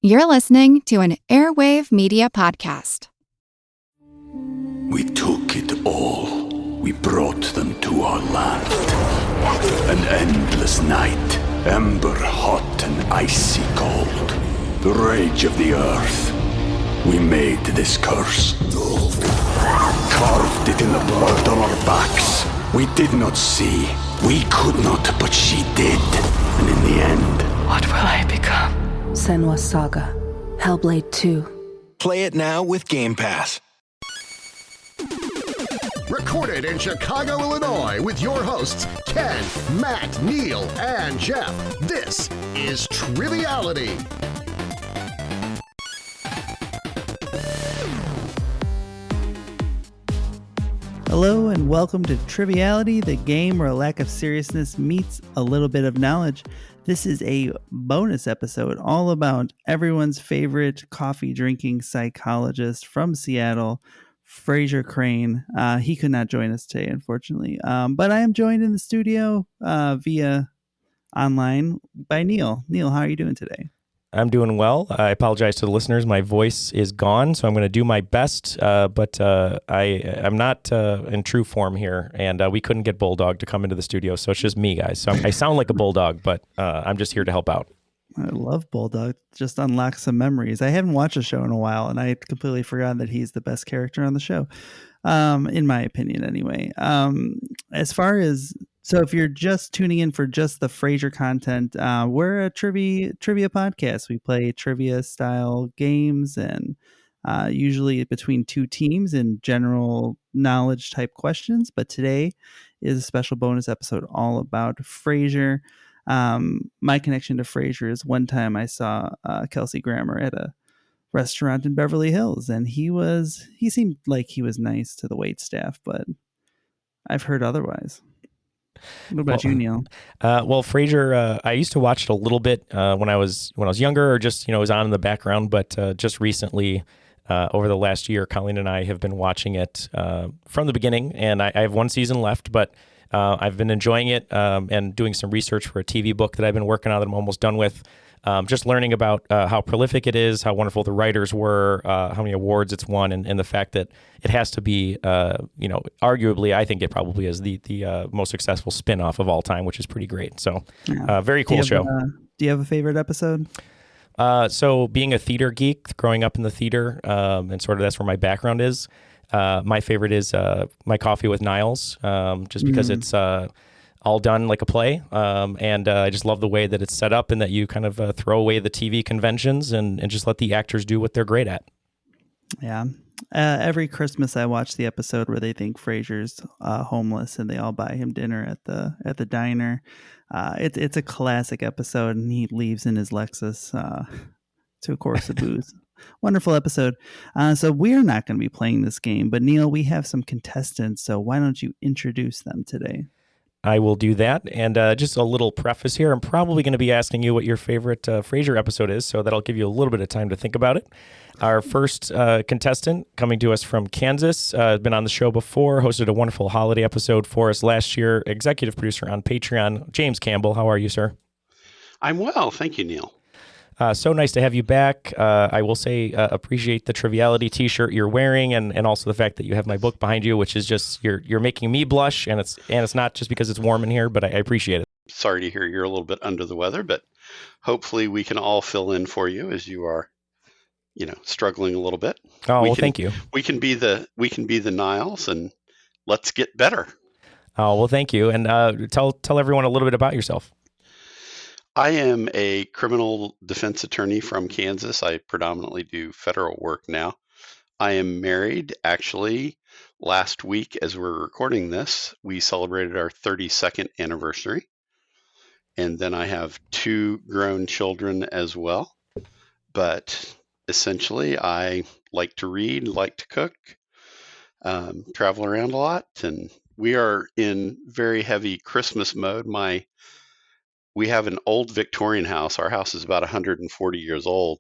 You're listening to an Airwave Media podcast. We took it all. We brought them to our land. An endless night, ember hot and icy cold. The rage of the earth. We made this curse. Carved it in the blood on our backs. We did not see. We could not, but she did. And in the end... What will I become? Senua's Saga. Hellblade 2. Play it now with Game Pass. Recorded in Chicago, Illinois, with your hosts, Ken, Matt, Neal, and Jeff. This is Triviality. Hello and welcome to Triviality, the game where a lack of seriousness meets a little bit of knowledge. This is a bonus episode all about everyone's favorite coffee-drinking psychologist from Seattle, Frasier Crane. He could not join us today, unfortunately, but I am joined in the studio via online by Neal. Neal, how are you doing today? I'm doing well. I apologize to the listeners. My voice is gone, so I'm going to do my best, but I'm not in true form here, and we couldn't get Bulldog to come into the studio, so it's just me, guys. So I sound like a bulldog, but I'm just here to help out. I love Bulldog. Just unlocks some memories. I haven't watched the show in a while, and I completely forgot that he's the best character on the show, in my opinion anyway. As far as... So if you're just tuning in for just the Frasier content, we're a trivia podcast. We play trivia style games and usually between two teams and general knowledge type questions. But today is a special bonus episode all about Frasier. My connection to Frasier is one time I saw Kelsey Grammer at a restaurant in Beverly Hills, and he seemed like he was nice to the wait staff, but I've heard otherwise. What about you, Neal? Well, Frasier, I used to watch it a little bit when I was younger, or just it was on in the background. But just recently, over the last year, Colleen and I have been watching it from the beginning, and I have one season left. But I've been enjoying it and doing some research for a TV book that I've been working on that I'm almost done with. Just learning about how prolific it is, how wonderful the writers were, how many awards it's won, and the fact that it has to be, arguably, I think it probably is the most successful spin-off of all time, which is pretty great. So, very cool show. Do you have a favorite episode? So, being a theater geek, growing up in the theater, and sort of that's where my background is, my favorite is My Coffee with Niles, just because it's... all done like a play, and I just love the way that it's set up and that you kind of throw away the TV conventions and just let the actors do what they're great at. Yeah. Every Christmas I watch the episode where they think Frasier's homeless and they all buy him dinner at the diner. It's a classic episode, and he leaves in his Lexus to a course of booze. Wonderful episode. So we're not going to be playing this game, but Neal, we have some contestants, so why don't you introduce them today? I will do that. And just a little preface here. I'm probably going to be asking you what your favorite Frasier episode is, so that'll give you a little bit of time to think about it. Our first contestant, coming to us from Kansas, has been on the show before, hosted a wonderful holiday episode for us last year, executive producer on Patreon, James Campbell. How are you, sir? I'm well. Thank you, Neal. So nice to have you back. I will say appreciate the Triviality t-shirt you're wearing, and also the fact that you have my book behind you, which is just you're making me blush, and it's not just because it's warm in here, but I appreciate it. Sorry to hear you're a little bit under the weather, but hopefully we can all fill in for you as you are, struggling a little bit. Oh, thank you. We can be the Niles, and let's get better. Oh, well, thank you. And tell everyone a little bit about yourself. I am a criminal defense attorney from Kansas. I predominantly do federal work now. I am married. Actually, last week, as we're recording this, we celebrated our 32nd anniversary. And then I have 2 grown children as well. But essentially, I like to read, like to cook, travel around a lot. And we are in very heavy Christmas mode. We have an old Victorian house. Our house is about 140 years old.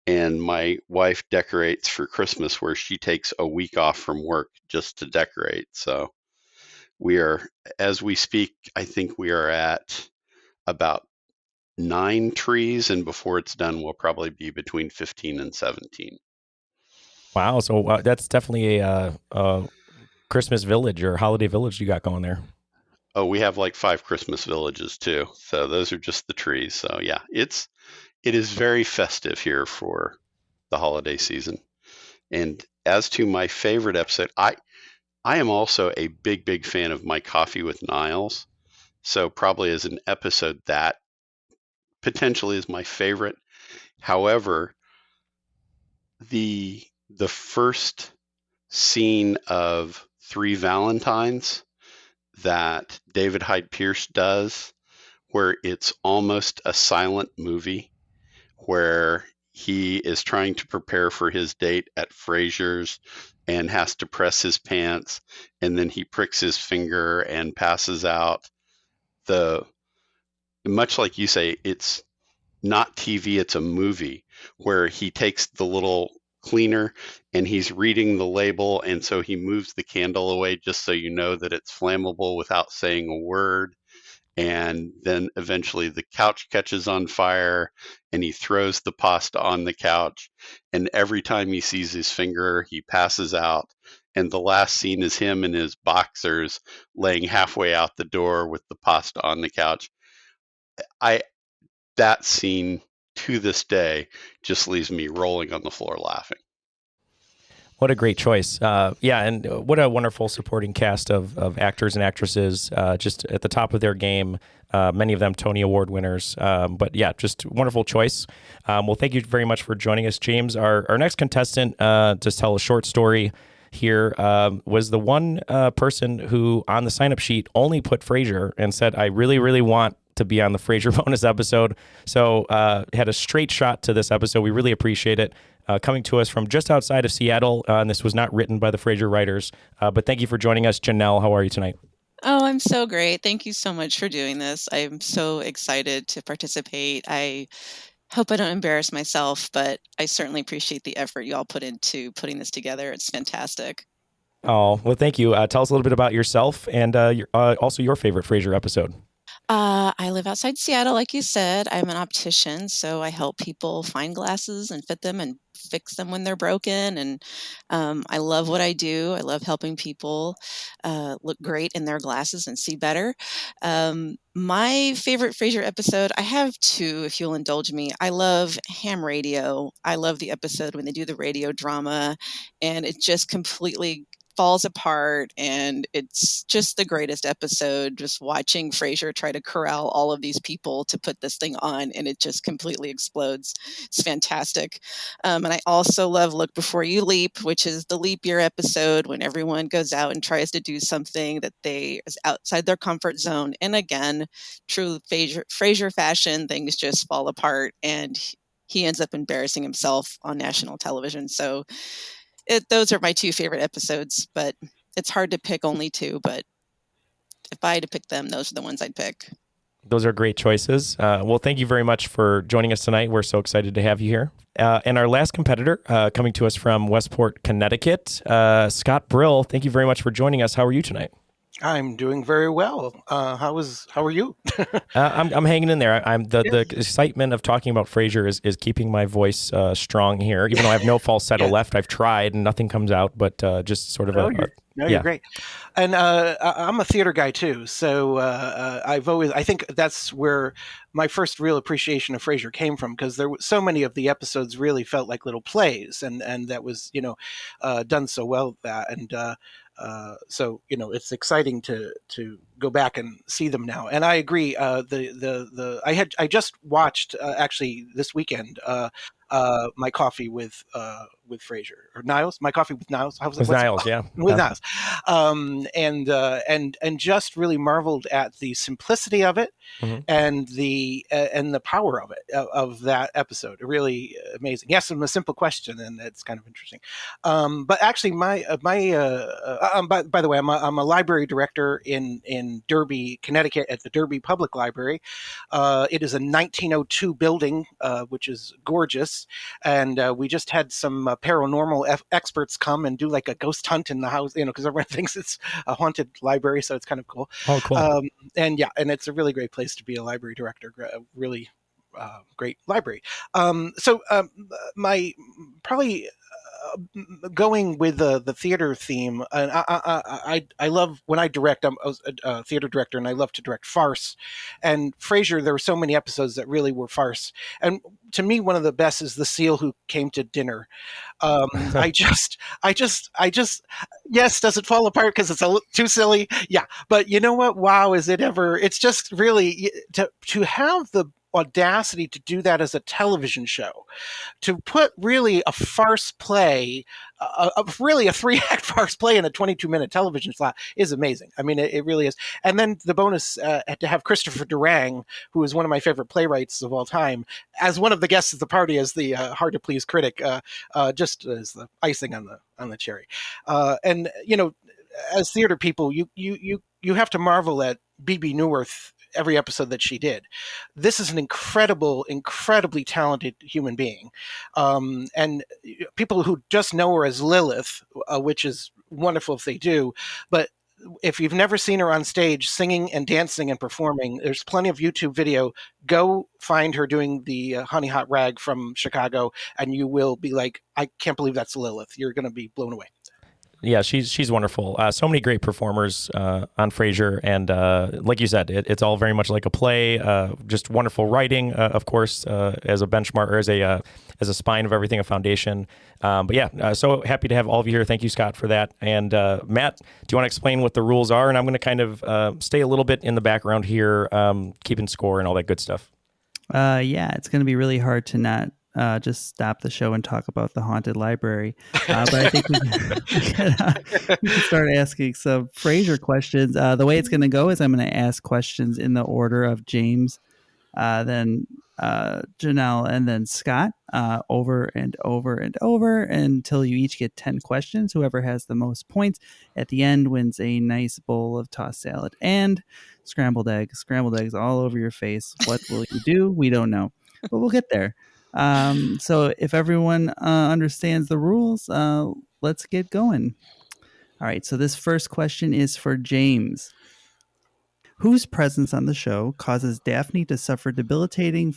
And my wife decorates for Christmas, where she takes a week off from work just to decorate. So we are, as we speak, I think we are at about 9 trees, and before it's done, we'll probably be between 15 and 17. Wow. So that's definitely a Christmas village or holiday village you got going there. Oh, we have like 5 Christmas villages too. So those are just the trees. So yeah, it is very festive here for the holiday season. And as to my favorite episode, I am also a big fan of My Coffee with Niles. So probably as an episode that potentially is my favorite. However, the first scene of Three Valentines that David Hyde Pierce does, where it's almost a silent movie, where he is trying to prepare for his date at Frasier's and has to press his pants, and then he pricks his finger and passes out. Much like you say, it's not TV, it's a movie, where he takes the little cleaner and he's reading the label, and so he moves the candle away just so you know that it's flammable without saying a word. And then eventually the couch catches on fire and he throws the pasta on the couch, and every time he sees his finger he passes out, and the last scene is him in his boxers laying halfway out the door with the pasta on the couch. That scene to this day just leaves me rolling on the floor laughing. What a great choice. Yeah, and what a wonderful supporting cast of actors and actresses, just at the top of their game, many of them Tony Award winners. But yeah, just wonderful choice. Well, thank you very much for joining us, James. Our next contestant, to tell a short story here, was the one person who on the sign-up sheet only put Frasier and said, I really, really want to be on the Frasier bonus episode. So had a straight shot to this episode. We really appreciate it. Coming to us from just outside of Seattle, and this was not written by the Frasier writers. But thank you for joining us, Janelle. How are you tonight? Oh, I'm so great. Thank you so much for doing this. I'm so excited to participate. I hope I don't embarrass myself, but I certainly appreciate the effort you all put into putting this together. It's fantastic. Oh, well, thank you. Tell us a little bit about yourself and also your favorite Frasier episode. I live outside Seattle, like you said. I'm an optician, so I help people find glasses and fit them and fix them when they're broken. And I love what I do. I love helping people look great in their glasses and see better. My favorite Frasier episode, I have 2, if you'll indulge me. I love Ham Radio. I love the episode when they do the radio drama, and it just completely falls apart, and it's just the greatest episode, just watching Frasier try to corral all of these people to put this thing on, and it just completely explodes. It's fantastic. And I also love Look Before You Leap, which is the leap year episode when everyone goes out and tries to do something that is outside their comfort zone, and again, true Frasier fashion, things just fall apart and he ends up embarrassing himself on national television. So those are my 2 favorite episodes, but it's hard to pick only 2. But if I had to pick them, those are the ones I'd pick. Those are great choices. Well, thank you very much for joining us tonight. We're so excited to have you here. And our last competitor, coming to us from Westport, Connecticut, Scott Brill. Thank you very much for joining us. How are you tonight? I'm doing very well. How are you? I'm hanging in there. The excitement of talking about Frasier is keeping my voice strong here. Even though I have no falsetto left, I've tried and nothing comes out. But just sort of you're great. And I'm a theater guy too, so I think that's where my first real appreciation of Frasier came from, because there were so many of the episodes really felt like little plays, and that was done so well that so it's exciting to go back and see them now. And I agree. I just watched actually this weekend My Coffee with Frasier, or Niles. My Coffee with Niles. With Niles, yeah. With Niles, and just really marveled at the simplicity of it, mm-hmm. and the power of it, of that episode. Really amazing. Yes, I'm a simple question, and it's kind of interesting. But actually, by the way, I'm a library director in Derby, Connecticut, at the Derby Public Library. It is a 1902 building, which is gorgeous, and we just had some paranormal experts come and do like a ghost hunt in the house, because everyone thinks it's a haunted library, so it's kind of cool. Oh, cool. And it's a really great place to be a library director. Really great library. My probably going with the theater theme, and I love when I direct. I'm a theater director, and I love to direct farce. And Frasier, there were so many episodes that really were farce. And to me, one of the best is the seal who came to dinner. I just, yes, does it fall apart because it's too silly? Yeah, but you know what? Wow, is it ever? It's just really to have the audacity to do that as a television show, to put really a farce play, really a 3-act farce play in a 22-minute television slot is amazing. I mean, it really is. And then the bonus to have Christopher Durang, who is one of my favorite playwrights of all time, as one of the guests at the party as the hard to please critic, just as the icing on the cherry. And you know, as theater people, you have to marvel at B.B. Newirth every episode that she did. This is an incredibly talented human being. And people who just know her as Lilith, which is wonderful if they do, but if you've never seen her on stage singing and dancing and performing, there's plenty of YouTube video. Go find her doing the Honey Hot Rag from Chicago, and you will be like, I can't believe that's Lilith. You're going to be blown away. Yeah, she's wonderful. So many great performers on Frasier, and like you said, it's all very much like a play. Just wonderful writing, of course, as a benchmark or as a spine of everything, a foundation. But yeah, so happy to have all of you here. Thank you, Scott, for that. And Matt, do you want to explain what the rules are? And I'm going to kind of stay a little bit in the background here, keeping score and all that good stuff. Yeah, it's going to be really hard to not just stop the show and talk about the haunted library. But I think we can start asking some Frasier questions. The way it's going to go is I'm going to ask questions in the order of James, then Janelle, and then Scott, over and over and over until you each get 10 questions. Whoever has the most points at the end wins a nice bowl of tossed salad and scrambled eggs all over your face. What will you do? We don't know, but we'll get there. So if everyone understands the rules, let's get going. All right, so this first question is for James. Whose presence on the show causes Daphne to suffer debilitating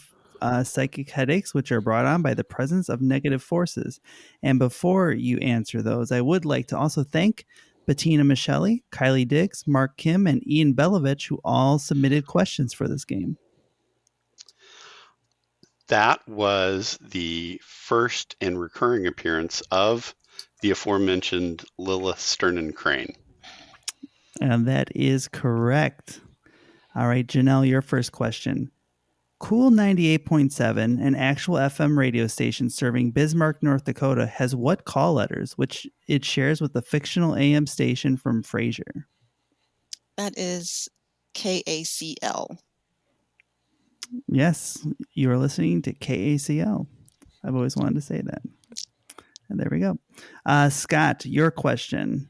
psychic headaches, which are brought on by the presence of negative forces? And before you answer those, I would like to also thank Bettina Michelli, Kylie Diggs, Mark Kim, and Ian Belovich, who all submitted questions for this game. That was the first and recurring appearance of the aforementioned Lilith Sternin Crane. And that is correct. All right, Janelle, your first question. Cool 98.7, an actual FM radio station serving Bismarck, North Dakota, has what call letters, which it shares with the fictional AM station from Frasier? That is KACL. Yes, you are listening to KACL. I've always wanted to say that. And there we go. Scott, your question.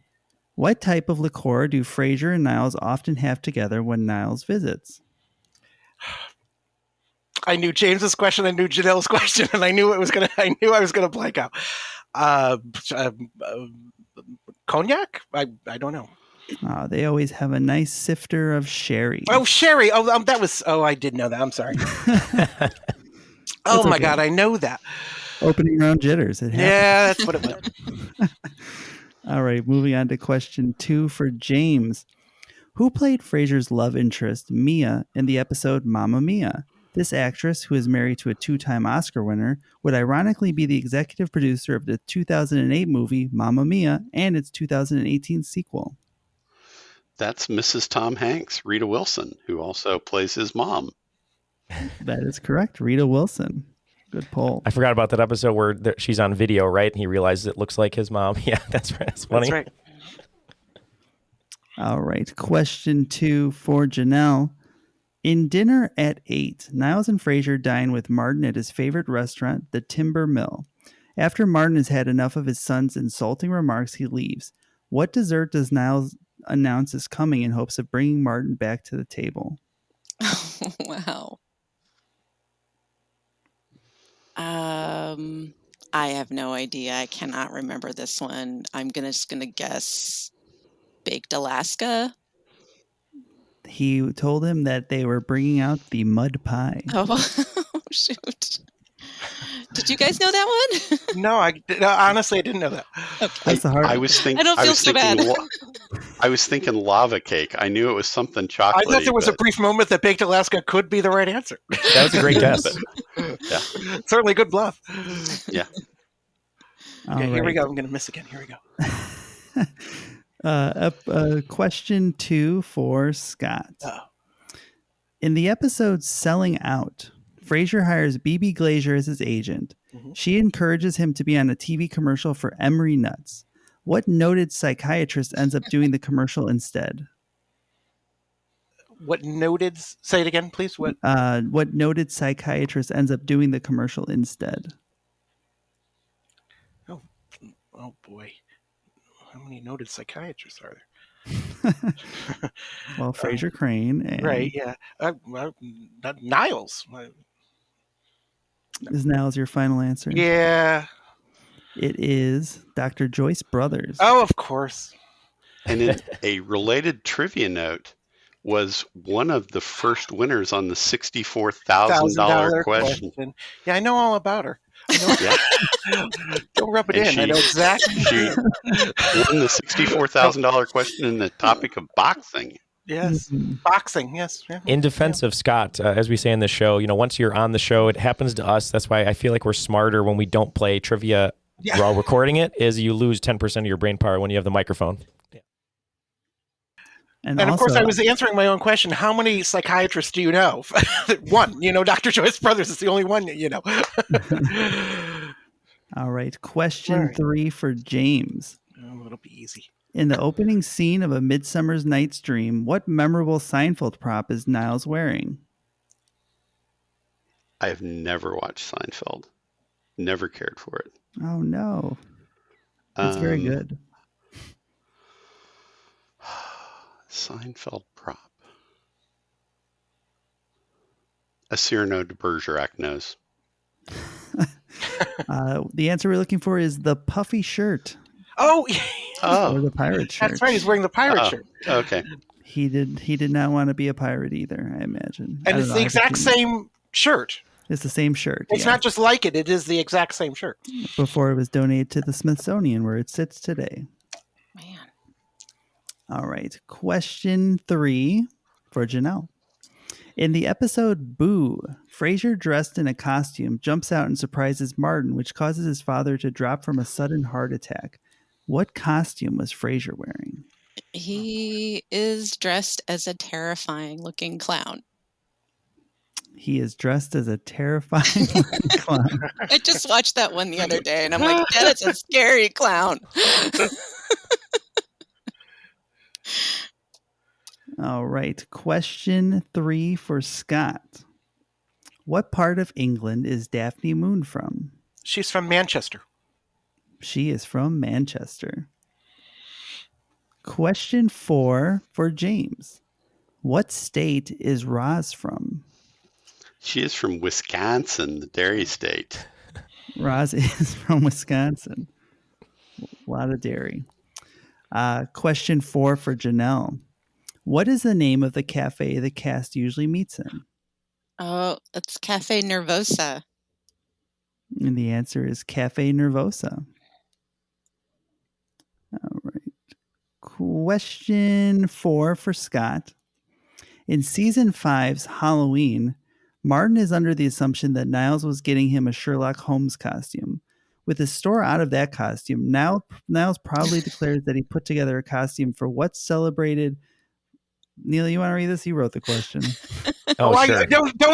What type of liqueur do Frasier and Niles often have together when Niles visits? I knew James's question, I knew Janelle's question, and I knew I was gonna blank out. Cognac? I don't know. They always have a nice sifter of sherry. Oh, sherry. Oh, that was. Oh, I did know that. I'm sorry. Oh my God, I know that. Opening round jitters. It happens. Yeah, that's what it was. All right, moving on to question 2 for James. Who played Frasier's love interest, Mia, in the episode Mamma Mia? This actress, who is married to a 2-time Oscar winner, would ironically be the executive producer of the 2008 movie Mamma Mia and its 2018 sequel. That's Mrs. Tom Hanks, Rita Wilson, who also plays his mom. That is correct, Rita Wilson. Good poll. I forgot about that episode where she's on video, right? And he realizes it looks like his mom. Yeah, that's right. That's funny. That's right. All right. Question 2 for Janelle. In Dinner at 8, Niles and Frasier dine with Martin at his favorite restaurant, the Timber Mill. After Martin has had enough of his son's insulting remarks, he leaves. What dessert does Niles announce is coming in hopes of bringing Martin back to the table? Wow. I have no idea. I cannot remember this one. I'm just gonna guess baked Alaska. He told him that they were bringing out the mud pie. Oh, shoot. Did you guys know that one? No, honestly, I didn't know that. Okay. That's the hard. I don't feel so bad. I was thinking lava cake. I knew it was something chocolatey. I thought there was a brief moment that Baked Alaska could be the right answer. That was a great guess. Yeah. Certainly a good bluff. Yeah. Okay, here we go. I'm going to miss again. Here we go. Question 2 for Scott. In the episode Selling Out, Frasier hires BB Glazier as his agent. Mm-hmm. She encourages him to be on a TV commercial for Emery Nuts. What noted psychiatrist ends up doing the commercial instead? What noted? Say it again, please. What noted psychiatrist ends up doing the commercial instead? Oh boy. How many noted psychiatrists are there? Well, Frasier Crane. And right, yeah. Niles. Is Niles your final answer? Yeah. It is Dr. Joyce Brothers. Oh, of course. And in a related trivia note, was one of the first winners on the $64,000 question. Yeah, I know all about her. Yeah. Don't rub it in. I know exactly. She won the $64,000 question in the topic of boxing. Yes, boxing. Yes. Yeah. In defense of Scott, as we say in the show, once you're on the show, it happens to us. That's why I feel like we're smarter when we don't play trivia while recording it. Is you lose 10% of your brain power when you have the microphone. Yeah. And of course, I was answering my own question. How many psychiatrists do you know? One. Dr. Joyce Brothers is the only one. All right. Question 3 for James. Oh, it'll be easy. In the opening scene of A Midsummer's Night's Dream, what memorable Seinfeld prop is Niles wearing? I have never watched Seinfeld. Never cared for it. Oh, no. It's very good. Seinfeld prop. A Cyrano de Bergerac nose. The answer we're looking for is the puffy shirt. Oh, or the pirate shirt. That's right. He's wearing the pirate shirt. Okay. He did not want to be a pirate either, I imagine. And it's the exact same shirt. It's the same shirt. It's not just like it. It is the exact same shirt. Before it was donated to the Smithsonian, where it sits today. Man. All right. Question 3 for Janelle. In the episode Boo, Frasier, dressed in a costume, jumps out and surprises Martin, which causes his father to drop from a sudden heart attack. What costume was Frasier wearing? He is dressed as a terrifying-looking clown. He is dressed as a terrifying clown. I just watched that one the other day, and I'm like, that is a scary clown. All right. Question 3 for Scott. What part of England is Daphne Moon from? She's from Manchester. She is from Manchester. Question 4 for James. What state is Roz from? She is from Wisconsin, the dairy state. Roz is from Wisconsin. A lot of dairy. Question 4 for Janelle. What is the name of the cafe the cast usually meets in? Oh, it's Cafe Nervosa. And the answer is Cafe Nervosa. All right. Question 4 for Scott. In season 5's Halloween, Martin is under the assumption that Niles was getting him a Sherlock Holmes costume. With the store out of that costume, Niles proudly declares that he put together a costume for what celebrated... Neal, you want to read this? You wrote the question. Sure.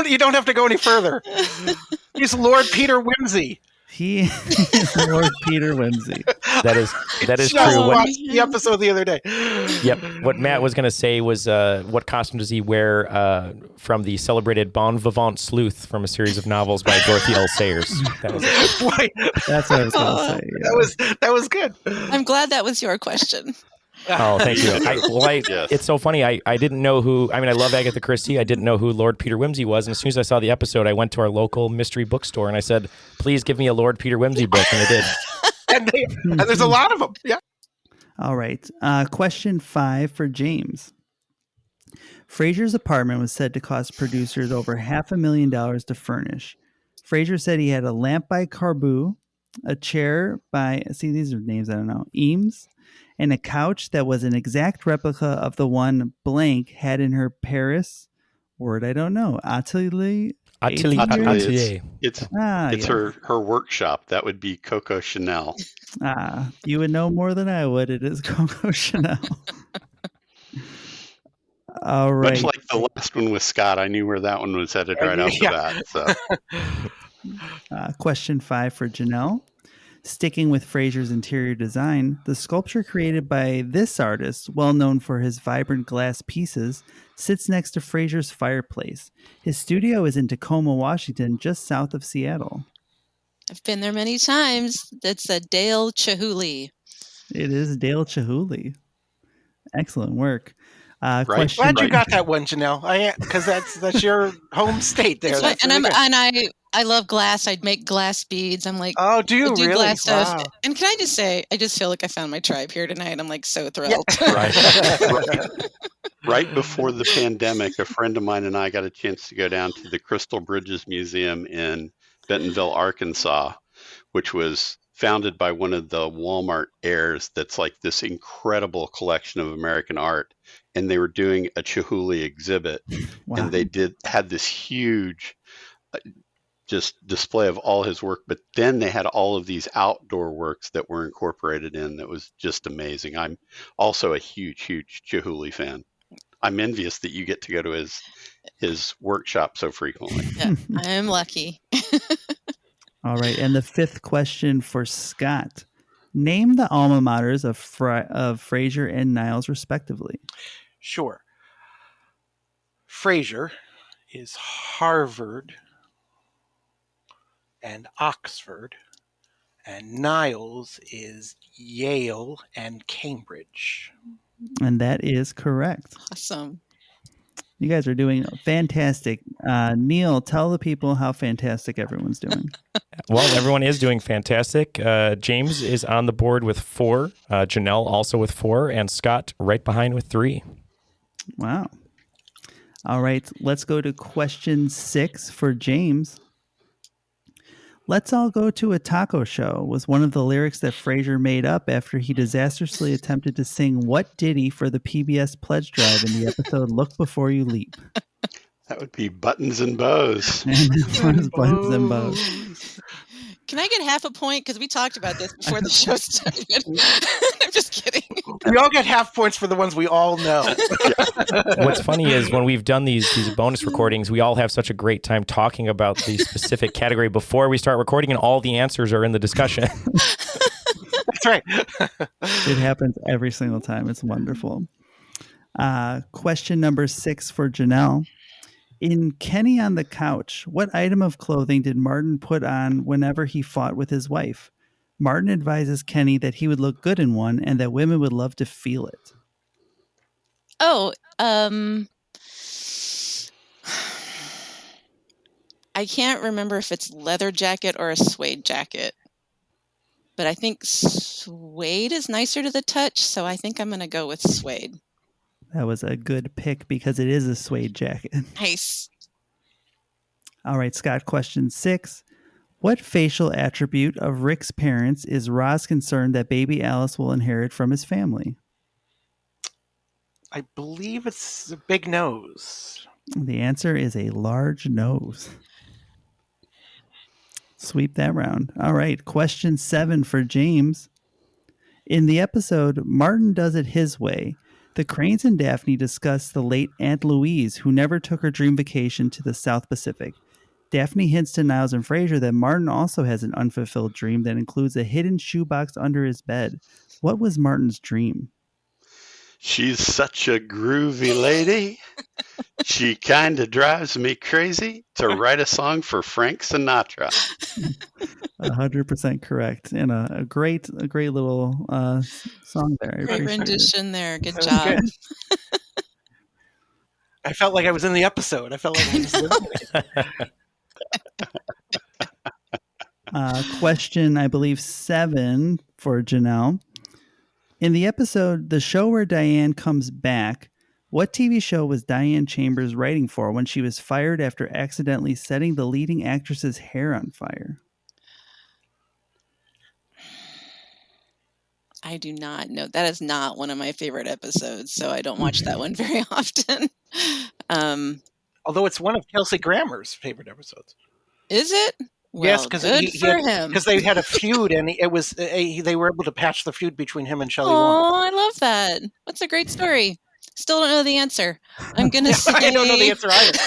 You don't have to go any further. He's Lord Peter Whimsy. He is Lord Peter Whimsy. That is true. Watched the episode the other day. Yep. What Matt was going to say was, what costume does he wear from the celebrated Bon Vivant Sleuth from a series of novels by Dorothy L. Sayers? That was it. That's what I was going to say. Yeah. That was good. I'm glad that was your question. Oh, thank you. Yes. It's so funny. I didn't know who. I mean, I love Agatha Christie. I didn't know who Lord Peter Whimsy was. And as soon as I saw the episode, I went to our local mystery bookstore and I said, "Please give me a Lord Peter Whimsy book," and they did. and there's a lot of them. Yeah. All right. Question 5 for James. Frasier's apartment was said to cost producers over $500,000 to furnish. Frasier said he had a lamp by Carbu, a chair by, see, these are names I don't know, Eames, and a couch that was an exact replica of the one blank had in her Paris, word I don't know, Atelier. Atelier. It's yes. her workshop. That would be Coco Chanel. You would know more than I would. It is Coco Chanel. All right. Much like the last one with Scott, I knew where that one was headed right off the bat. So. Question 5 for Janelle. Sticking with Frasier's interior design, the sculpture created by this artist, well known for his vibrant glass pieces, sits next to Frasier's fireplace. His studio is in Tacoma, Washington, just south of Seattle. I've been there many times. That's a Dale Chihuly. It is Dale Chihuly. Excellent work. Glad you got that one, Janelle. Because that's your home state there. That's I love glass. I'd make glass beads. I'm like, oh, do you really? Glass stuff. Wow. And can I just say, I just feel like I found my tribe here tonight. I'm like so thrilled. Right before the pandemic, a friend of mine and I got a chance to go down to the Crystal Bridges Museum in Bentonville, Arkansas, which was founded by one of the Walmart heirs that's like this incredible collection of American art. And they were doing a Chihuly exhibit. Wow. And they had this huge just display of all his work, but then they had all of these outdoor works that were incorporated in. That was just amazing. I'm also a huge Chihuly fan. I'm envious that you get to go to his workshop so frequently. Yeah, I am lucky. All right, and the 5th question for Scott. Name the alma maters of Frasier and Niles, respectively. Sure. Frasier is Harvard and Oxford, and Niles is Yale and Cambridge. And that is correct. Awesome. You guys are doing fantastic. Neal, tell the people how fantastic everyone's doing. Well, everyone is doing fantastic. James is on the board with 4, Janelle also with 4, and Scott right behind with 3. Wow. All right, let's go to question 6 for James. Let's all go to a taco show was one of the lyrics that Frasier made up after he disastrously attempted to sing What Ditty for the PBS pledge drive in the episode Look Before You Leap. That would be Buttons and Bows. Buttons and Bows. Can I get half a point? Because we talked about this before the show started. I'm just kidding. We all get half points for the ones we all know. What's funny is when we've done these bonus recordings, we all have such a great time talking about the specific category before we start recording, and all the answers are in the discussion. That's right. It happens every single time. It's wonderful. Question number 6 for Janelle. In Kenny on the Couch, what item of clothing did Martin put on whenever he fought with his wife? Martin advises Kenny that he would look good in one and that women would love to feel it. Oh, I can't remember if it's leather jacket or a suede jacket, but I think suede is nicer to the touch, so I think I'm going to go with suede. That was a good pick because it is a suede jacket. Nice. All right, Scott, question 6. What facial attribute of Rick's parents is Roz concerned that baby Alice will inherit from his family? I believe it's a big nose. The answer is a large nose. Sweep that round. All right, question 7 for James. In the episode, Martin Does It His Way, the Cranes and Daphne discuss the late Aunt Louise, who never took her dream vacation to the South Pacific. Daphne hints to Niles and Frasier that Martin also has an unfulfilled dream that includes a hidden shoebox under his bed. What was Martin's dream? She's such a groovy lady. She kind of drives me crazy to write a song for Frank Sinatra. 100% correct. And a great little song there. Great rendition there. Good job. I felt like I was in the episode. I felt like I was living it. Question, I believe, 7 for Janelle. In the episode, The Show Where Diane Comes Back, What TV show was Diane Chambers writing for when she was fired after accidentally setting the leading actress's hair on fire? I do not know. That is not one of my favorite episodes, so I don't watch that one very often. Although it's one of Kelsey Grammer's favorite episodes. Is it? Yes, Well, because good for him. Because they had a feud, and they were able to patch the feud between him and Shelley Oh, Long. I love that. That's a great story. Still don't know the answer. I'm gonna say I don't know the answer either.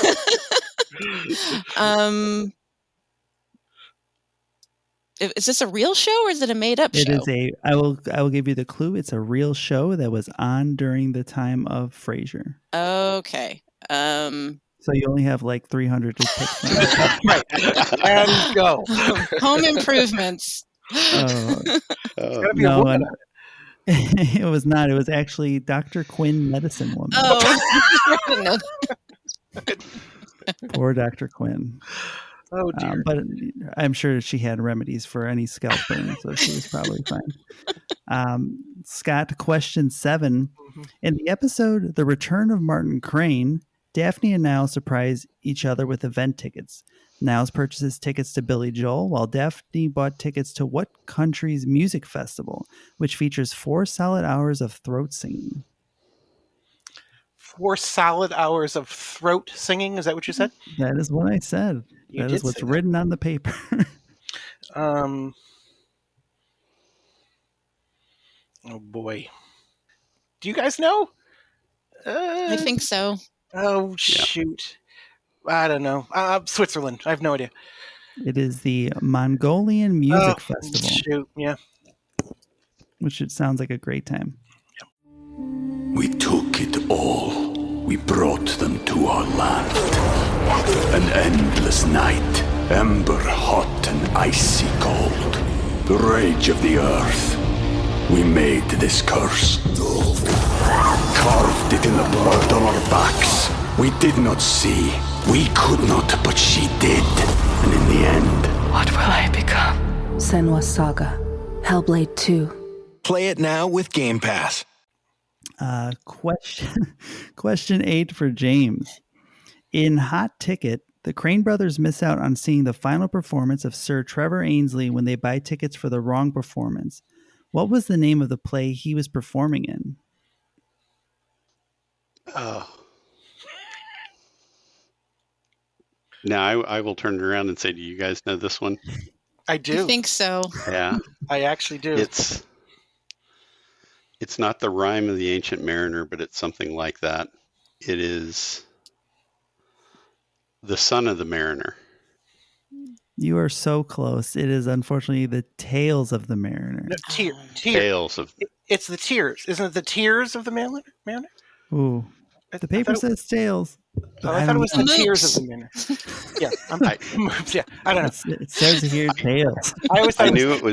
Is this a real show or is it a made-up show? It is I will give you the clue. It's a real show that was on during the time of Frasier. Okay. So you only have like 300 to pick from. Right. And go. Home Improvements. No, it was not. It was actually Dr. Quinn, Medicine Woman. Oh, I didn't know that. Poor Dr. Quinn. Oh dear. But I'm sure she had remedies for any scalp burn, so she was probably fine. Scott, question 7. In the episode The Return of Martin Crane, Daphne and Niles surprise each other with event tickets. Niles purchases tickets to Billy Joel, while Daphne bought tickets to what country's music festival, which features 4 solid hours of throat singing? 4 solid hours of throat singing. Is that what you said? That is what I said. That is what's written on the paper. Oh boy. Do you guys know? I think so. Oh shoot. I don't know. Switzerland. I have no idea. It is the Mongolian Music Festival. Shoot, yeah. Which it sounds like a great time. We took it all. We brought them to our land. An endless night, ember hot and icy cold. The rage of the earth. We made this curse. Carved it in the blood on our backs. We did not see. We could not, but she did. And in the end, What will I become? Senua's Saga. Hellblade 2. Play it now with Game Pass. Question 8 for James. In Hot Ticket, the Crane brothers miss out on seeing the final performance of Sir Trevor Ainsley when they buy tickets for the wrong performance. What was the name of the play he was performing in? Now I will turn it around and say, do you guys know this one? I do. I think so. Yeah. I actually do. It's not the Rime of the Ancient Mariner, but it's something like that. It is the Son of the Mariner. You are so close. It is unfortunately the Tales of the Mariner. No, Tales of. It's the Tears. Isn't it the Tears of the Mariner? Ooh. The paper says Tales. I thought it was the Tears of the Mariner. Yeah. I don't know. It says here Tales. I always thought I knew it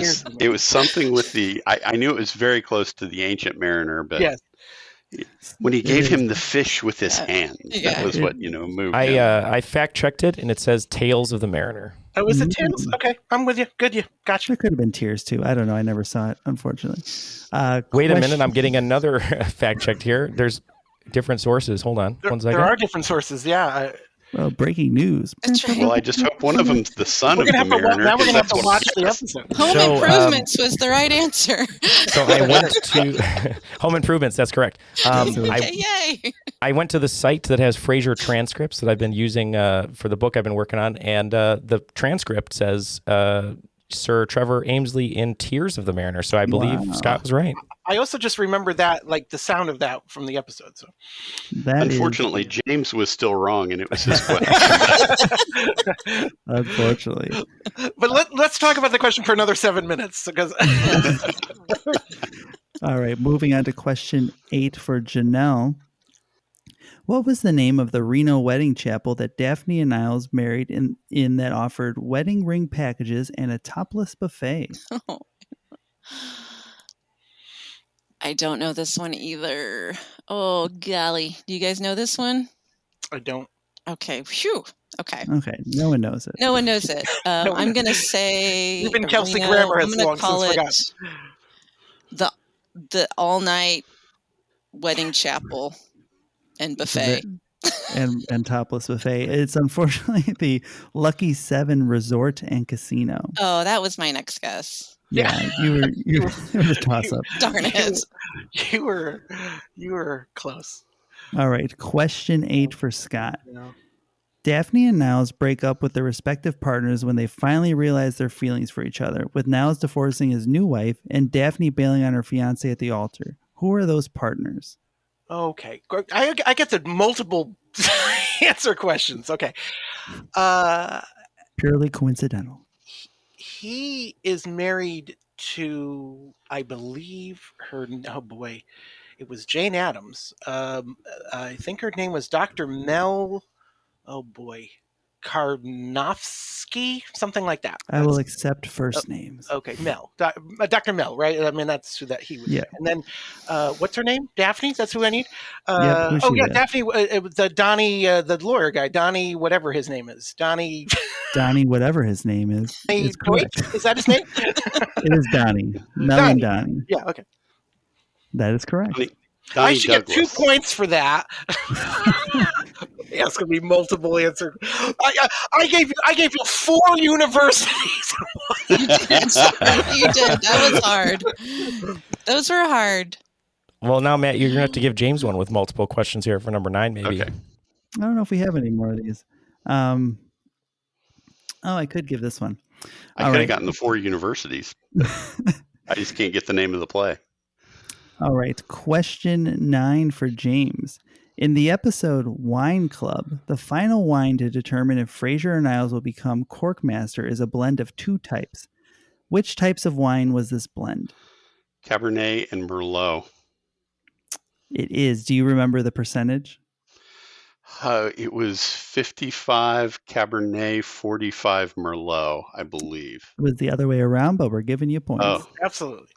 was something with the. I knew it was very close to the Ancient Mariner, but yes. When he gave him the fish with his hand, that was what moved. I fact checked it, and it says Tales of the Mariner. Oh, was it Tales? Okay, I'm with you. Good, you gotcha. There could have been Tears too. I don't know. I never saw it, unfortunately. Wait a minute. I'm getting another fact checked here. There's different sources. Hold on. 1 second. There are different sources. Yeah. Well, breaking news. That's right. Well, I just hope one of them's the Son of the Mariner. Now we're going to have to watch the episode. Home Improvements was the right answer. So I went to Home Improvements. That's correct. Yay! I went to the site that has Frasier transcripts that I've been using for the book I've been working on, and the transcript says Sir Trevor Ainsley in Tears of the Mariner. So I believe Scott was right. I also just remember that, like the sound of that from the episode. So, unfortunately, James was still wrong, and it was his question. Unfortunately, but let's talk about the question for another 7 minutes, because. All right, moving on to question 8 for Janelle. What was the name of the Reno wedding chapel that Daphne and Niles married in that offered wedding ring packages and a topless buffet? Oh. I don't know this one either. Oh, golly. Do you guys know this one? I don't. Okay. Phew. Okay. Okay. No one knows it. No one knows it. I'm going to say... Even Kelsey Grammer has long since forgotten. The all-night wedding chapel. And buffet. And topless buffet. It's unfortunately the Lucky 7 Resort and Casino. Oh, that was my next guess. Yeah, you were it was a toss up. Darn it. You were close. All right, question 8 for Scott. Yeah. Daphne and Niles break up with their respective partners when they finally realize their feelings for each other, with Niles divorcing his new wife and Daphne bailing on her fiancé at the altar. Who are those partners? Okay. I get the multiple answer questions. Okay. Purely coincidental. He is married to, I believe, oh boy, it was Jane Addams. I think her name was Dr. Mel, oh boy, Karnofsky, something like that. I will accept first names. Okay, Mel. Dr. Mel, right? I mean, that's who that he was. Yeah. And then, what's her name? Daphne? That's who I need? Yep, Daphne, it was the Donnie, the lawyer guy. Donnie, whatever his name is. Donnie, whatever his name is correct. Is that his name? It is Donnie. Mel and Donnie. Yeah, okay. That is correct. Donnie I should Douglas. get 2 points for that. Yeah, it's gonna be multiple answer. I gave you 4 universities. You did. That was hard. Those were hard. Well, now, Matt, you're going to have to give James one with multiple questions here for number 9, maybe. Okay. I don't know if we have any more of these. I could give this one. I could have gotten the 4 universities. I just can't get the name of the play. All right. Question 9 for James. In the episode Wine Club, the final wine to determine if Frasier or Niles will become Corkmaster is a blend of 2 types. Which types of wine was this blend? Cabernet and Merlot. It is. Do you remember the percentage? It was 55 Cabernet, 45 Merlot, I believe. It was the other way around, but we're giving you points. Oh, Absolutely.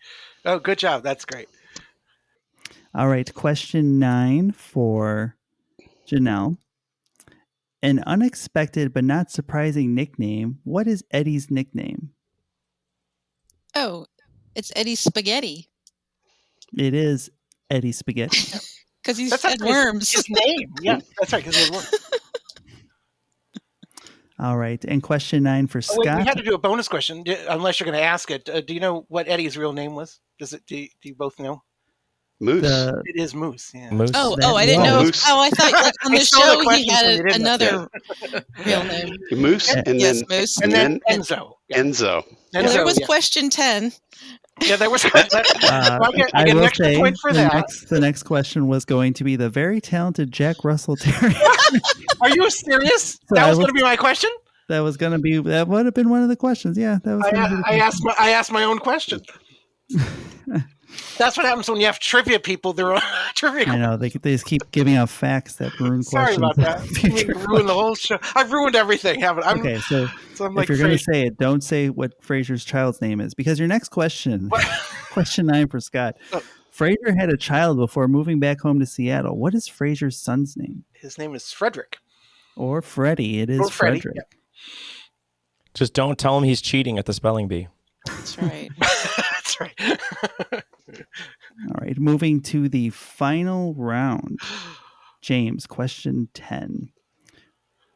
Oh, good job. That's great. All right. Question 9 for Janelle. An unexpected but not surprising nickname. What is Eddie's nickname? Oh, it's Eddie Spaghetti. It is Eddie Spaghetti. Because he's That's fed actually worms. his name. Yeah, that's right. Because he had worms. All right. And question 9 for Scott. Wait, we had to do a bonus question, unless you're going to ask it. Do you know what Eddie's real name was? Do you both know? Moose. It is Moose. Yeah. Moose. Oh, I didn't know. Moose. Oh, I thought like, on the saw the show he questions had when you did another real name. Moose and Yes, then Moose. And then Enzo. Yeah. Enzo. Enzo, There was yeah. question 10. Yeah, there was. Well, I get I an will extra say point for that. the next question was going to be the very talented Jack Russell Terrier. Are you serious? So That I was was- going to be my question. That would have been one of the questions. Yeah, that was. gonna be the question. I asked my own question. That's what happens when you have trivia people. They're on trivia. I know they just keep giving out facts that ruin Sorry questions. about that. You ruined the whole show. I've ruined everything, haven't I? Okay, so I'm if like you're going to Frasier. say it, don't say what Frasier's child's name is, because your next question, question 9 for Scott. Oh. Frasier had a child before moving back home to Seattle. What is Frasier's son's name? His name is Frederick. Or Freddie. It is Or Freddie, Frederick. yeah. Just don't tell him he's cheating at the spelling bee. That's right. That's right. All right, moving to the final round. James, question 10.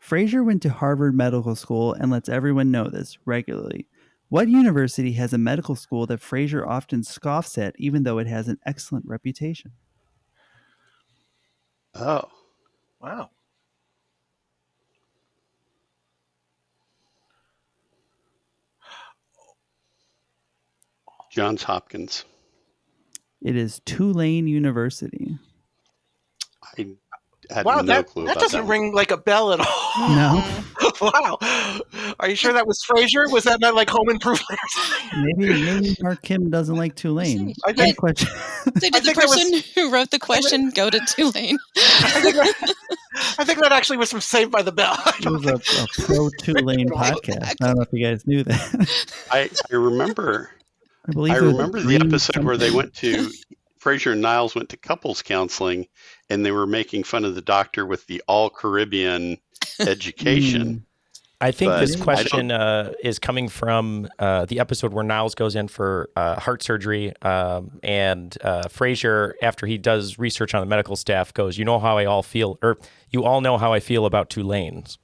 Frasier went to Harvard Medical School and lets everyone know this regularly. What university has a medical school that Frasier often scoffs at, even though it has an excellent reputation? Oh. Wow. Johns Hopkins. It is Tulane University. I had Wow, no clue that about doesn't that. ring like a bell at all. No, Wow. Are you sure that was Frasier? Was that not like Home Improvement or something? maybe Mark Kim doesn't like Tulane. I Good think- question. So did I the think that was- person who wrote the question go to Tulane? I think that actually was from Saved by the Bell. It was a pro Tulane podcast. I don't know if you guys knew that. I remember I believe I it was remember the Green episode where they something. went to Frasier and Niles went to couples counseling and they were making fun of the doctor with the all Caribbean education. I think But this I question is coming from the episode where Niles goes in for heart surgery, and Frasier, after he does research on the medical staff, goes, "You know how I all feel, or you all know how I feel about Tulanes."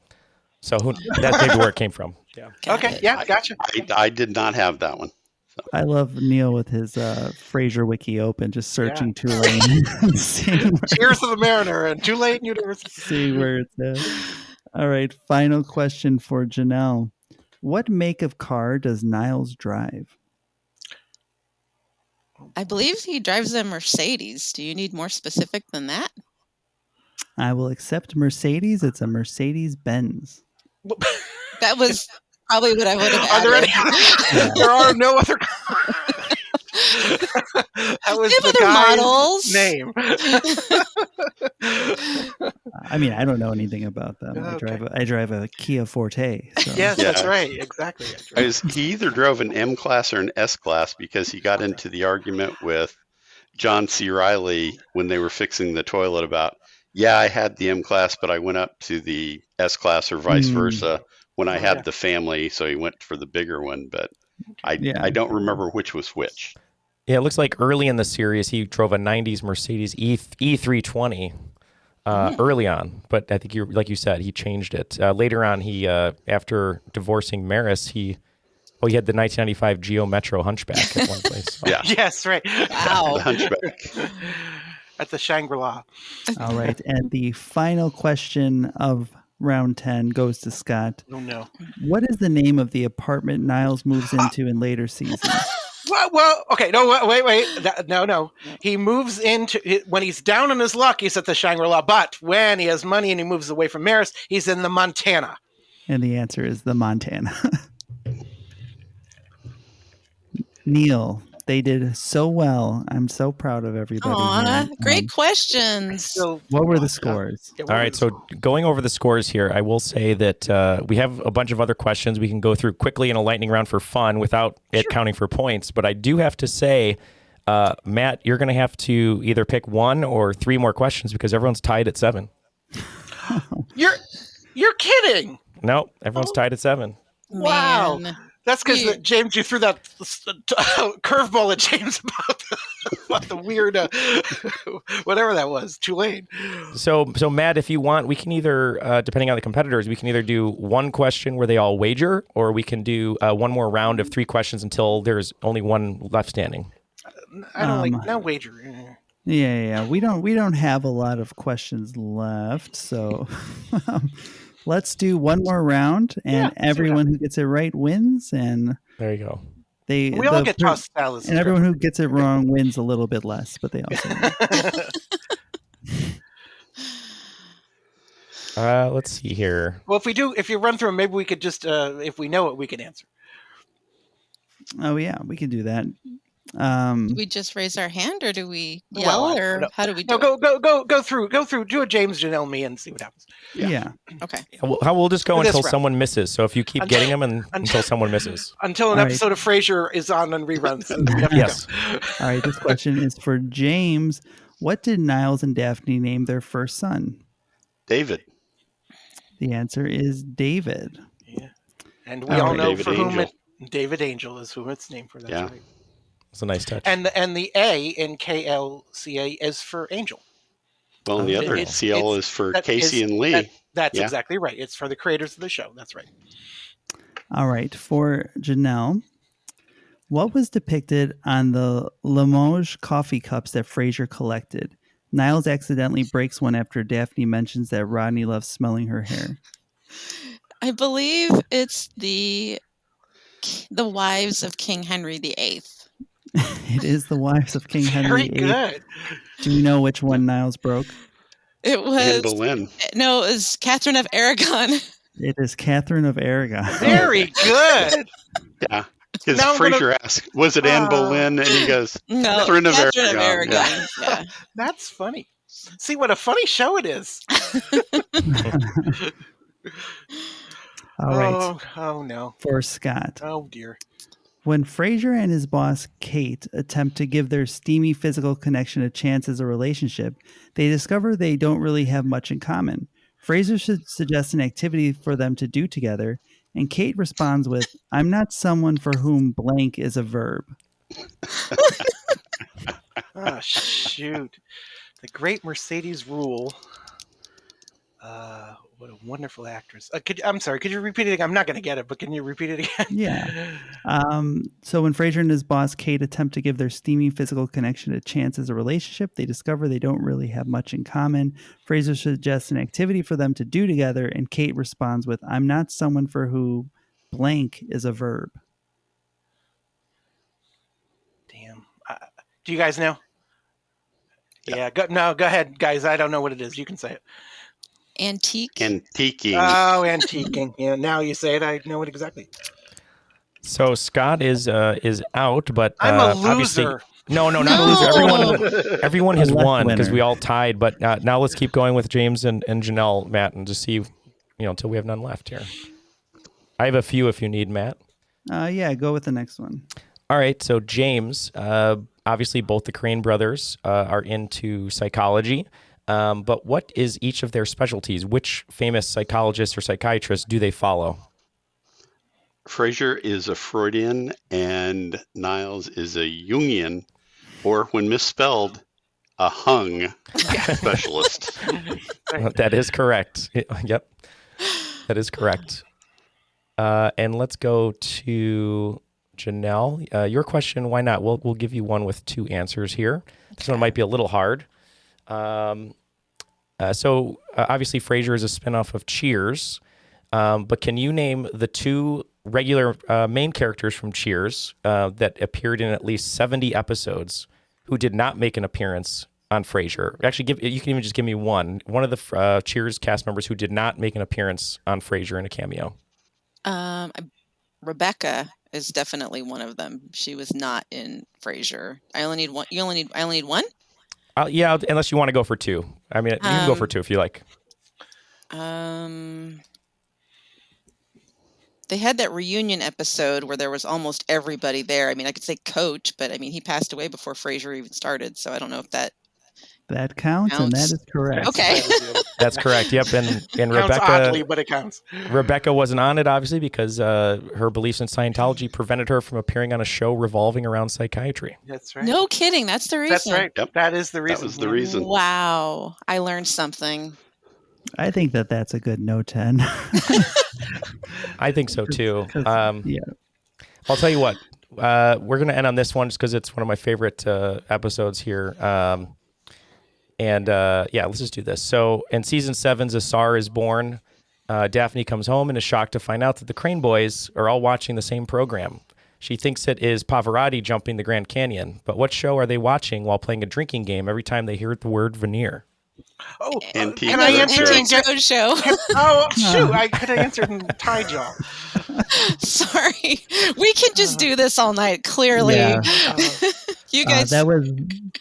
So that's maybe where it came from. Yeah. Okay. Yeah. Gotcha. I did not have that one. I love Neal with his Frasier wiki open, just searching Tulane. Cheers to the Mariner and Tulane University. See where it's at. All right. Final question for Janelle. What make of car does Niles drive? I believe he drives a Mercedes. Do you need more specific than that? I will accept Mercedes. It's a Mercedes Benz. That was probably what I would have Are there added. any? There are no other. That was Give the other guy's models. name. I mean, I don't know anything about them. Okay. I drive a Kia Forte. So. Yes, that's right. Exactly. He either drove an M class or an S class because he got into the argument with John C. Reilly when they were fixing the toilet about, yeah, I had the M class, but I went up to the S class or vice versa when I had the family. So he went for the bigger one, but I don't remember which was which. Yeah, it looks like early in the series he drove a '90s Mercedes E320 early on, but I think like you said, he changed it later on. He after divorcing Maris, he had the 1995 Geo Metro Hunchback at one place. So. Yeah. Yes, right. Wow. The Hunchback. At the Shangri-La. All right. And the final question of round 10 goes to Scott. Oh, no. What is the name of the apartment Niles moves into in later seasons? Well, okay. No, wait. No. He moves into, when he's down on his luck, he's at the Shangri-La. But when he has money and he moves away from Maris, he's in the Montana. And the answer is the Montana. Neal, they did so well. I'm so proud of everybody. Aw, here. great questions. What were the scores? All right, so going over the scores here, I will say that we have a bunch of other questions we can go through quickly in a lightning round for fun without it counting for points. But I do have to say, Matt, you're going to have to either pick one or three more questions because everyone's tied at 7. You're kidding. No, everyone's tied at 7. Wow. Man. That's because James, you threw that curveball at James about the weird, whatever that was, Tulane. So Matt, if you want, we can either, depending on the competitors, we can either do one question where they all wager, or we can do one more round of 3 questions until there's only one left standing. I don't no wager. Yeah. We don't have a lot of questions left, so let's do one more round, and everyone who gets it right wins. And there you go. We all get tossed salads, and everyone who gets it wrong wins a little bit less, but they also win. Let's see here. Well, if you run through them, maybe we could just, if we know it, we can answer. Oh yeah, we can do that. Do we just raise our hand, or do we yell, or how do we do it? Go through. Do a James, Janelle, me, and see what happens. Yeah. Okay. We'll just go until someone misses. So if you keep getting them until someone misses. Until an episode of Frasier is on and reruns. Yes. All right. This question is for James. What did Niles and Daphne name their first son? David. The answer is David. Yeah. And we all know David for Angel. whom David Angel is whom it's named for. That's right. It's a nice touch. And the A in KLCA is for Angel. Well, the other CL is for Casey and Lee. That's exactly right. It's for the creators of the show. That's right. All right. For Janelle, what was depicted on the Limoges coffee cups that Frasier collected? Niles accidentally breaks one after Daphne mentions that Rodney loves smelling her hair. I believe it's the wives of King Henry VIII. It is the wives of King Henry VIII. Very good. Do you know which one Niles broke? It was Anne Boleyn. No, it was Catherine of Aragon. It is Catherine of Aragon. Very good. Yeah. Because Frasier asked, was it Anne Boleyn? And he goes, No, Catherine of Aragon. Yeah. That's funny. See what a funny show it is. All right. Oh no. For Scott. Oh dear. When Frasier and his boss, Kate, attempt to give their steamy physical connection a chance as a relationship, they discover they don't really have much in common. Frasier should suggest an activity for them to do together, and Kate responds with, "I'm not someone for whom blank is a verb." Oh, shoot. The great Mercedes Rule. What a wonderful actress. I'm sorry, could you repeat it again? I'm not going to get it, but can you repeat it again? Yeah. So when Frasier and his boss Kate attempt to give their steamy physical connection a chance as a relationship, they discover they don't really have much in common. Frasier suggests an activity for them to do together, and Kate responds with, "I'm not someone for who blank is a verb." Damn. Do you guys know? Yeah. Go ahead, guys. I don't know what it is. You can say it. Antiquing. Oh, antiquing. Yeah. Now you say it. I know it exactly. So Scott is out, but I'm a obviously loser. no, not a loser. Everyone has won because we all tied. But now let's keep going with James and Janelle, Matt, and just see, until we have none left here. I have a few if you need, Matt. Yeah, go with the next one. All right. So James, obviously both the Crane brothers are into psychology. But what is each of their specialties? Which famous psychologist or psychiatrist do they follow? Frasier is a Freudian and Niles is a Jungian, or when misspelled, a hung specialist. That is correct. Yep, that is correct. And let's go to Janelle. Your question, why not? We'll give you one with two answers here. This one might be a little hard. So obviously Frasier is a spinoff of Cheers, but can you name the two regular main characters from Cheers that appeared in at least 70 episodes who did not make an appearance on Frasier? Actually, you can even just give me one of the Cheers cast members who did not make an appearance on Frasier in a cameo. Rebecca is definitely one of them. She was not in Frasier. I only need one. I only need one. Yeah, unless you want to go for two. I mean, you can go for two if you like. They had that reunion episode where there was almost everybody there. I mean, I could say Coach, but I mean, he passed away before Frasier even started, so I don't know if that counts. And that is correct. Okay. That's correct. Yep. And Counts Rebecca, oddly, but it counts. Rebecca wasn't on it, obviously, because her beliefs in Scientology prevented her from appearing on a show revolving around psychiatry. That's right. No kidding. That's the reason. That's right. Yep. That is the reason. That was the reason. Wow. I learned something. I think that's a good no 10. I think so too. Yeah. I'll tell you what. We're going to end on this one just because it's one of my favorite episodes here. Let's just do this. So in season 7, Zassar is born. Daphne comes home and is shocked to find out that the Crane boys are all watching the same program. She thinks it is Pavarotti jumping the Grand Canyon. But what show are they watching while playing a drinking game every time they hear the word veneer? Oh, Antique can I answer? Roadshow. Oh, shoot. I could have answered in Tie Jaw. Sorry. We can just do this all night, clearly. Yeah. You guys. That was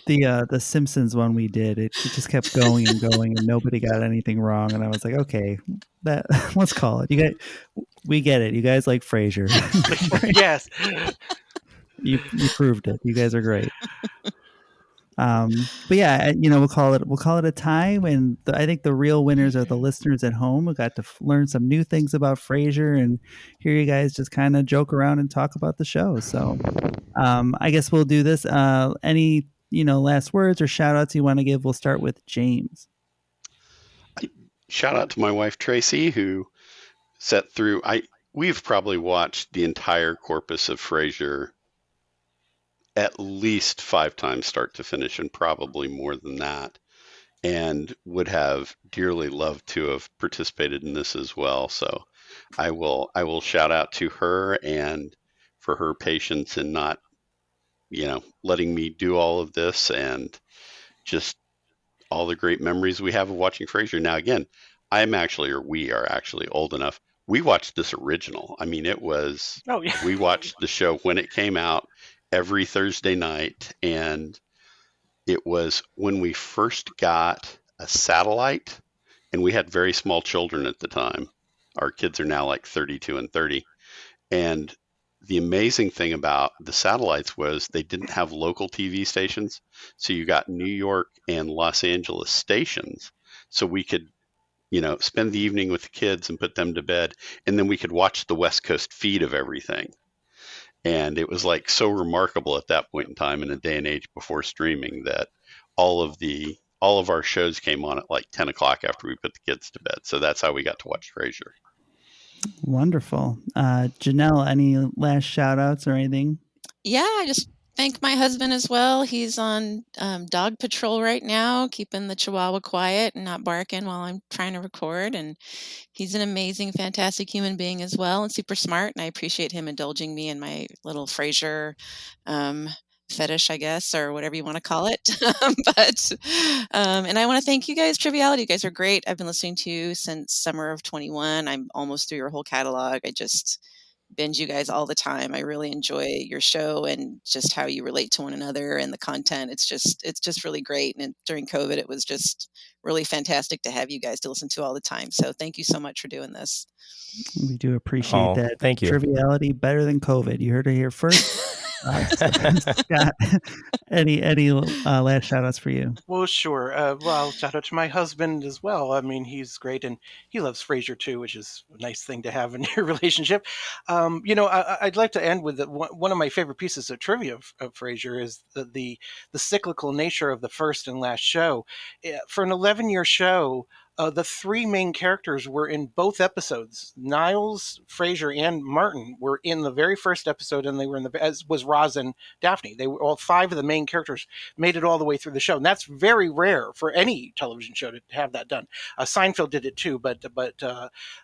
the Simpsons one we did. It just kept going and going, and nobody got anything wrong. And I was like, okay, let's call it. We get it. You guys like Frasier. Yes. You proved it. You guys are great. But yeah, we'll call it a tie. And I think the real winners are the listeners at home who got to learn some new things about Frasier and hear you guys just kind of joke around and talk about the show. So I guess we'll do this. Any last words or shout outs you want to give? We'll start with James. Shout out to my wife Tracy, who sat through. We've probably watched the entire corpus of Frasier at least 5 times start to finish, and probably more than that, and would have dearly loved to have participated in this as well. So I will shout out to her and for her patience in not, letting me do all of this, and just all the great memories we have of watching Frasier. Now, again, we are actually old enough. We watched this original. I mean, it was, we watched the show when it came out every Thursday night, and it was when we first got a satellite, and we had very small children at the time. Our kids are now like 32 and 30. And the amazing thing about the satellites was they didn't have local TV stations. So you got New York and Los Angeles stations. So we could spend the evening with the kids and put them to bed. And then we could watch the West Coast feed of everything. And it was like so remarkable at that point in time, in a day and age before streaming, that all of our shows came on at like 10 o'clock after we put the kids to bed. So that's how we got to watch Frasier. Wonderful. Janelle, any last shout outs or anything? Yeah, I just thank my husband as well. He's on dog patrol right now, keeping the Chihuahua quiet and not barking while I'm trying to record. And he's an amazing, fantastic human being as well, and super smart. And I appreciate him indulging me in my little Frasier fetish, I guess, or whatever you want to call it. And I want to thank you guys, Triviality. You guys are great. I've been listening to you since summer of 21. I'm almost through your whole catalog. I just binge you guys all the time. I really enjoy your show and just how you relate to one another and the content. It's just really great. And during COVID, it was just really fantastic to have you guys to listen to all the time. So thank you so much for doing this. We do appreciate that. Thank you. Triviality better than COVID. You heard it here first. Scott, any last shout outs for you? Well, sure. Well, shout out to my husband as well. I mean, he's great, and he loves Frasier too, which is a nice thing to have in your relationship. I'd like to end with one of my favorite pieces of trivia of Frasier is the cyclical nature of the first and last show. For an 11-year show, the three main characters were in both episodes. Niles, Frasier, and Martin were in the very first episode, and they were as was Roz and Daphne. They were all five of the main characters made it all the way through the show, and that's very rare for any television show to have that done. Seinfeld did it too, but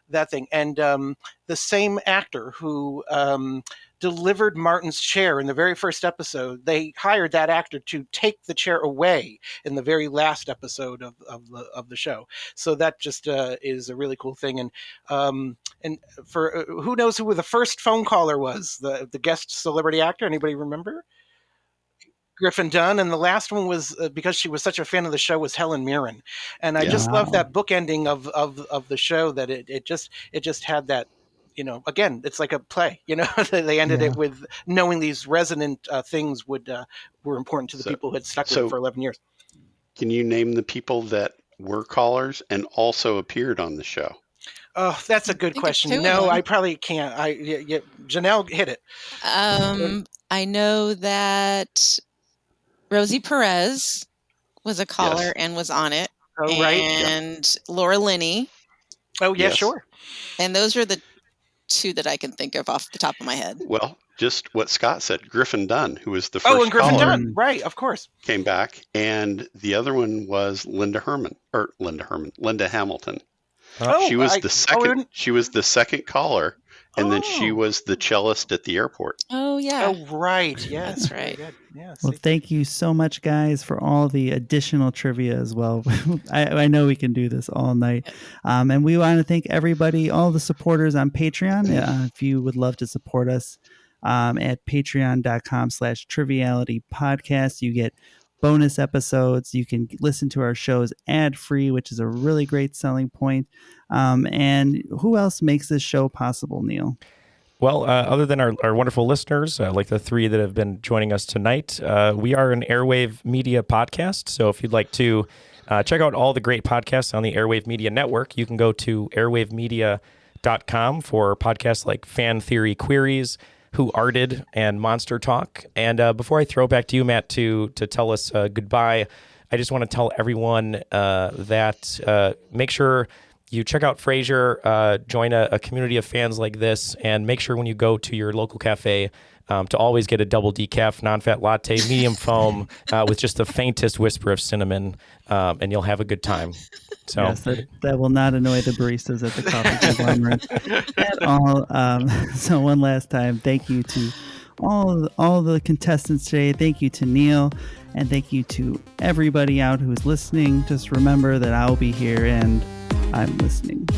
that thing, and the same actor who delivered Martin's chair in the very first episode, they hired that actor to take the chair away in the very last episode of the show. So that just is a really cool thing. And for who knows who the first phone caller was, the guest celebrity actor? Anybody remember? Griffin Dunn, and the last one was because she was such a fan of the show, was Helen Mirren, and I just love that book ending of the show, that it just had that. Again, it's like a play. They ended it with knowing these resonant things were important to the people who had stuck with it for 11 years. Can you name the people that were callers and also appeared on the show? Oh, that's a good question. No, I probably can't. Janelle, hit it. I know that Rosie Perez was a caller and was on it. Oh, right. And Laura Linney. Oh, yeah, sure. And those are the two that I can think of off the top of my head. Well, just what Scott said, Griffin Dunn, who was the first and Griffin caller, Dunn, right, of course, came back, and the other one was Linda Hamilton. She was the second. She was the second caller, and then she was the cellist at the airport. Oh yeah. Oh right. Yes, that's right. Yeah. Well, thank you so much, guys, for all the additional trivia as well. I know we can do this all night. And we want to thank everybody, all the supporters on Patreon. If you would love to support us at patreon.com/trivialitypodcast, you get bonus episodes. You can listen to our shows ad-free, which is a really great selling point. And who else makes this show possible, Neal? Well, other than our wonderful listeners, like the three that have been joining us tonight, we are an Airwave Media podcast. So if you'd like to check out all the great podcasts on the Airwave Media Network, you can go to airwavemedia.com for podcasts like Fan Theory Queries, Who Arted, and Monster Talk. And before I throw it back to you, Matt, to tell us goodbye, I just want to tell everyone that make sure you check out Frasier, join a community of fans like this, and make sure when you go to your local cafe to always get a double decaf, non-fat latte, medium foam with just the faintest whisper of cinnamon, and you'll have a good time. So yes, that will not annoy the baristas at the coffee conglomerate at all. So one last time, thank you to all the contestants today. Thank you to Neal, and thank you to everybody out who's listening. Just remember that I'll be here and I'm listening.